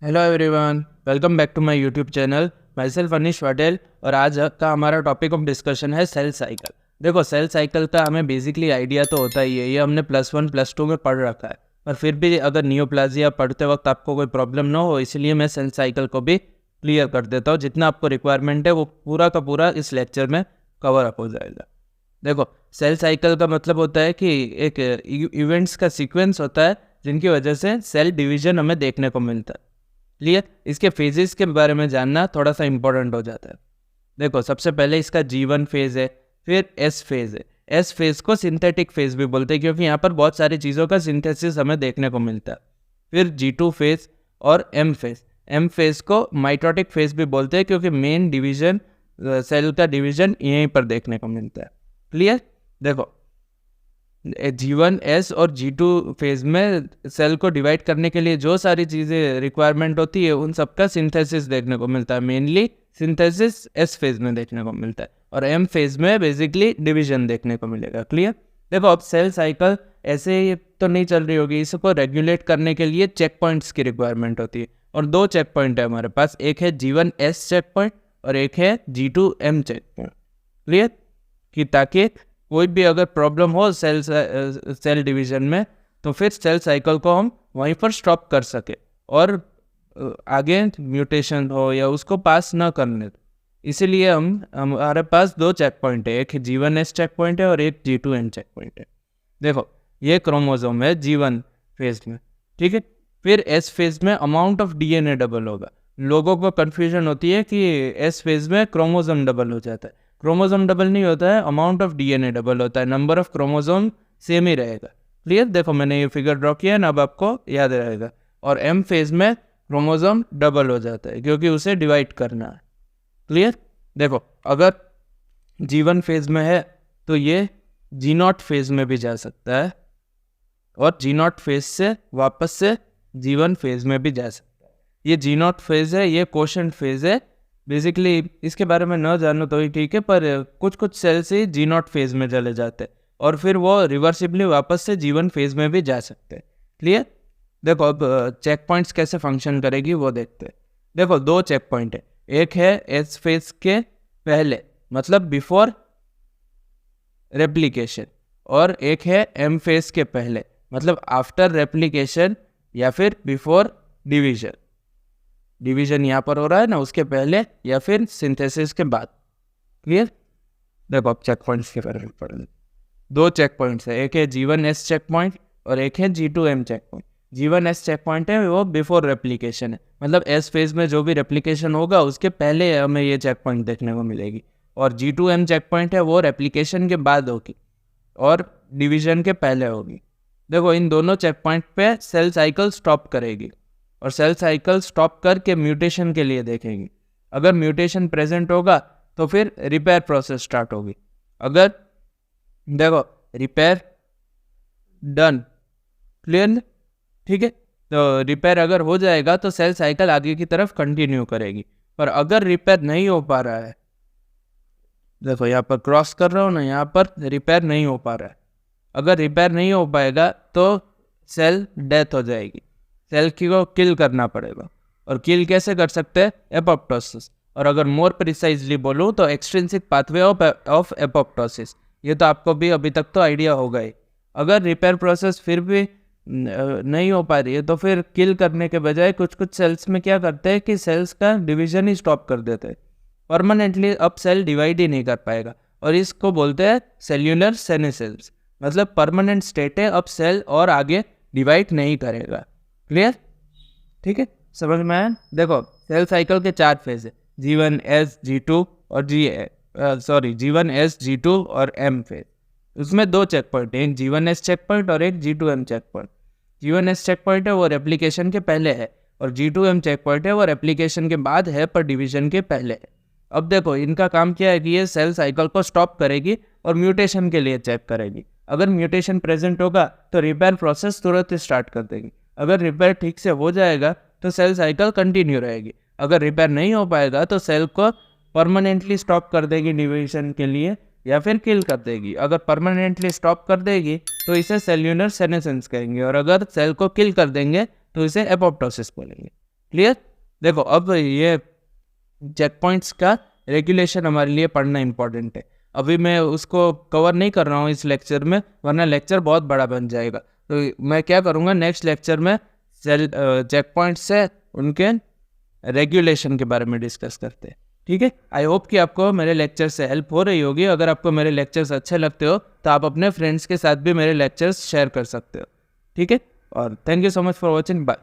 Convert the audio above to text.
Hello everyone, welcome back to my YouTube channel. My self Anish Patel. और आज का हमारा टॉपिक ऑफ डिस्कशन है सेल साइकिल। देखो, सेल साइकिल का हमें बेसिकली आइडिया तो होता ही है, ये हमने +1 +2 में पढ़ रखा है। पर फिर भी अगर नियोप्लाजिया पढ़ते वक्त आपको कोई प्रॉब्लम ना हो, इसलिए मैं सेल साइकिल को भी क्लियर कर देता हूँ। जितना आपको रिक्वायरमेंट है वो पूरा का पूरा इस लेक्चर में कवर अप हो जाएगा। देखो, सेल साइकिल का मतलब होता है कि एक इवेंट्स का सीक्वेंस होता है जिनकी वजह से सेल डिवीजन हमें देखने को मिलता है। क्लियर? इसके फेजेस के बारे में जानना थोड़ा सा इंपॉर्टेंट हो जाता है। देखो, सबसे पहले इसका G1 फेज है, फिर S फेज है। S फेज को सिंथेटिक फेज भी बोलते हैं क्योंकि यहाँ पर बहुत सारी चीज़ों का सिंथेसिस हमें देखने को मिलता है। फिर G2 फेज और M फेज। M फेज को माइटोटिक फेज भी बोलते हैं क्योंकि मेन डिवीजन, सेल का डिवीजन यहीं पर देखने को मिलता है। क्लियर? देखो, G1, S और G2 फेज में सेल को डिवाइड करने के लिए जो सारी चीज़ें रिक्वायरमेंट होती है उन सबका सिंथेसिस देखने को मिलता है। मेनली सिंथेसिस S फेज में देखने को मिलता है और M फेज में बेसिकली डिवीजन देखने को मिलेगा। क्लियर? देखो, अब सेल साइकिल ऐसे ही तो नहीं चल रही होगी, इसको रेगुलेट करने के लिए चेक पॉइंट्स की रिक्वायरमेंट होती है। और दो चेक पॉइंट है हमारे पास, एक है G1S चेक पॉइंट और एक है G2M चेक पॉइंट। क्लियर? कि ताकि कोई भी अगर प्रॉब्लम हो सेल डिवीजन में तो फिर सेल साइकिल को हम वहीं पर स्टॉप कर सके और आगे म्यूटेशन हो या उसको पास ना करने दे। इसीलिए हमारे पास दो चेक पॉइंट है, एक G1S चेक पॉइंट है और एक G2M चेक पॉइंट है। देखो, ये क्रोमोसोम है G1 फेज में, ठीक है। फिर S फेज में अमाउंट ऑफ DNA डबल होगा। लोगों को कन्फ्यूजन होती है कि S फेज में क्रोमोसोम डबल हो जाता है। क्रोमोसोम डबल नहीं होता है, अमाउंट ऑफ DNA डबल होता है, नंबर ऑफ क्रोमोसोम सेम ही रहेगा। क्लियर? देखो, मैंने ये फिगर ड्रॉ किया है ना, अब आपको याद रहेगा। और M फेज में क्रोमोसोम डबल हो जाता है क्योंकि उसे डिवाइड करना है। क्लियर? देखो, अगर G1 फेज में है तो ये G0 फेज में भी जा सकता है और G0 फेज से वापस से G1 फेज में भी जा सकता है। ये G0 फेज है, ये क्वोशंट फेज है। बेसिकली इसके बारे में न जानो तो ही ठीक है, पर कुछ कुछ सेल्स ही G0 फेज में चले जाते हैं और फिर वो रिवर्सिबली वापस से G1 फेज में भी जा सकते हैं। क्लियर? देखो, अब चेक पॉइंट्स कैसे फंक्शन करेगी वो देखते हैं। देखो, दो चेक पॉइंट है, एक है S फेज के पहले मतलब बिफोर रेप्लिकेशन और एक है M फेज के पहले मतलब आफ्टर रेप्लिकेशन या फिर बिफोर डिवीजन। डिवीजन यहाँ पर हो रहा है ना, उसके पहले या फिर सिंथेसिस के बाद। क्लियर? देखो, अब चेक पॉइंट्स के बारे में पढ़ेंगे। दो चेक पॉइंट्स है, एक है G1S चेक पॉइंट और एक है G2M check point. G1S check point है वो बिफोर रेप्लिकेशन है, मतलब S फेज में जो भी रेप्लिकेशन होगा उसके पहले हमें ये चेक पॉइंट देखने को मिलेगी। और G2M चेक पॉइंट है वो रेप्लिकेशन के बाद होगी और डिवीजन के पहले होगी। देखो, इन दोनों चेक पॉइंट पे सेल साइकिल स्टॉप करेगी और सेल साइकिल स्टॉप करके म्यूटेशन के लिए देखेंगे। अगर म्यूटेशन प्रेजेंट होगा तो फिर रिपेयर प्रोसेस स्टार्ट होगी। अगर देखो, रिपेयर डन, क्लियर, ठीक है, तो रिपेयर अगर हो जाएगा तो सेल साइकिल आगे की तरफ कंटिन्यू करेगी। पर अगर रिपेयर नहीं हो पा रहा है, देखो यहाँ पर क्रॉस कर रहा हूँ ना, यहाँ पर रिपेयर नहीं हो पा रहा है। अगर रिपेयर नहीं हो पाएगा तो सेल डेथ हो जाएगी, सेल को किल करना पड़ेगा। और किल कैसे कर सकते हैं? एपोप्टोसिस। और अगर मोर प्रिसाइजली बोलूँ तो एक्सट्रिंसिक पाथवे ऑफ एपोप्टोसिस। ये तो आपको भी अभी तक तो आइडिया होगा ही। अगर रिपेयर प्रोसेस फिर भी नहीं हो पा रही है तो फिर किल करने के बजाय कुछ कुछ सेल्स में क्या करते हैं कि सेल्स का डिवीजन ही स्टॉप कर देते हैं। परमानेंटली अब सेल डिवाइड ही नहीं कर पाएगा और इसको बोलते हैं सेल्यूलर सेनेसेल्स। मतलब परमानेंट स्टेट है, अब सेल और आगे डिवाइड नहीं करेगा। क्लियर? ठीक है, समझ में आया? देखो, सेल साइकिल के 4 फेज है, G1S G2 और G1S G2 और M फेज। उसमें दो चेक पॉइंट है, एक G1S चेक पॉइंट और एक G2M check point. G1S check point है वो रेप्लिकेशन के पहले है और G2M चेक पॉइंट है वो रेप्लिकेशन के बाद है पर डिवीजन के पहले है। अब देखो, इनका काम क्या है कि ये सेल साइकिल को स्टॉप करेगी और म्यूटेशन के लिए चेक करेगी। अगर म्यूटेशन प्रेजेंट होगा तो रिपेयर प्रोसेस तुरंत स्टार्ट कर देगी। अगर रिपेयर ठीक से हो जाएगा तो सेल साइकिल कंटिन्यू रहेगी। अगर रिपेयर नहीं हो पाएगा तो सेल को परमानेंटली स्टॉप कर देगी डिवीजन के लिए या फिर किल कर देगी। अगर परमानेंटली स्टॉप कर देगी तो इसे सेल्यूलर सेनेसेंस कहेंगे और अगर सेल को किल कर देंगे तो इसे एपोप्टोसिस बोलेंगे। क्लियर। देखो अब ये चेक पॉइंट्स का रेगुलेशन हमारे लिए पढ़ना इंपॉर्टेंट है। अभी मैं उसको कवर नहीं कर रहा हूँ इस लेक्चर में, वरना लेक्चर बहुत बड़ा बन जाएगा। तो मैं क्या करूँगा, नेक्स्ट लेक्चर में चेक पॉइंट्स से उनके रेगुलेशन के बारे में डिस्कस करते हैं। ठीक है, आई होप कि आपको मेरे लेक्चर से हेल्प हो रही होगी। अगर आपको मेरे लेक्चर्स अच्छे लगते हो तो आप अपने फ्रेंड्स के साथ भी मेरे लेक्चर्स शेयर कर सकते हो। ठीक है, और thank you so much for watching, bye.